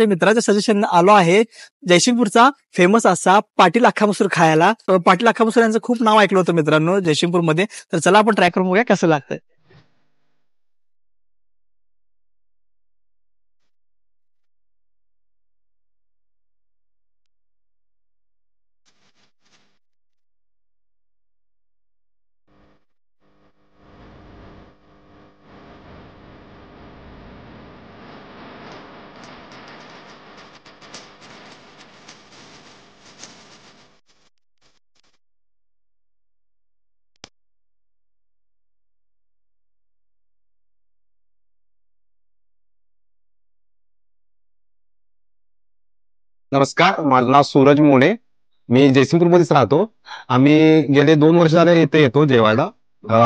मित्राच्या सजेशन आलो आहे जयसिंगपूरचा फेमस असा पाटील अख्खा मसूर खायला. पाटील अख्खा मसूर यांचं खूप नाव ऐकलं होतं मित्रांनो जयसिंगपूरमध्ये. तर चला आपण ट्राय करून बघूया कसं लागतंय. नमस्कार, माझं नाव सूरज मोने. मी जयसिंगपूरमध्येच राहतो. आम्ही गेले 2 वर्ष झाले इथे येतो जेवायला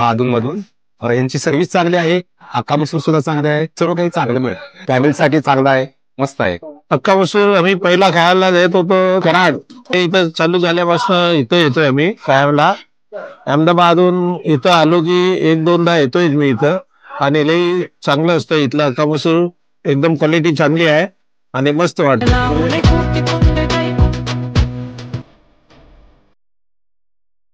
अधूनमधून. यांची सर्व्हिस चांगली आहे, अख्खा मसूर सुद्धा चांगले आहे, सर्व काही चांगलं मिळेल. फॅमिलीसाठी चांगला आहे, मस्त आहे. अख्खा मसूर आम्ही पहिला खायला येत होतो कराड. ते इथं चालू झाल्यापासून इथं येतोय आम्ही खायला. अहमदाबादहून इथं आलो की 1-2दा येतोय मी इथं. आणि लई चांगलं असतं इथलं अख्खा मसूर. एकदम क्वालिटी चांगली आहे आणि मस्त वाटतं.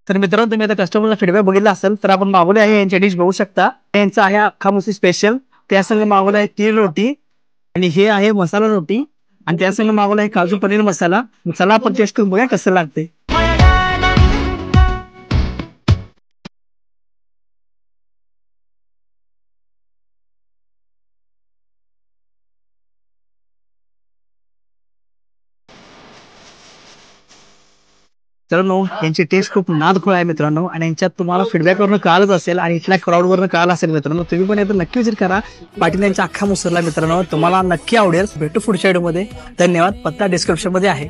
तर मित्रांनो तुम्ही आता कस्टमरचा फीडबॅक बघितला असेल तर आपण मागवले आहे यांच्या डिश बघू शकता. यांचा आहे अख्खा मसूर स्पेशल. त्यासंग मागवलं आहे तीळ रोटी आणि हे आहे मसाला रोटी आणि त्यासंग मागवलं आहे काजू पनीर मसाला. चला आपण टेस्ट करून बघूया कसं लागते. मित्रांनो यांची टेस्ट खूप नादखुळ आहे मित्रांनो आणि यांच्यात तुम्हाला फीडबॅक वरून कळालंच असेल आणि इथल्या क्राऊड वरून कळालं असेल मित्रांनो. तुम्ही पण येतं नक्की विजिट करा पाटील यांच्या अख्खा मसूरला मित्रांनो. तुम्हाला नक्की आवडेल. भेटू पुढच्या व्हिडिओमध्ये. धन्यवाद. पत्ता डिस्क्रिप्शन मध्ये आहे.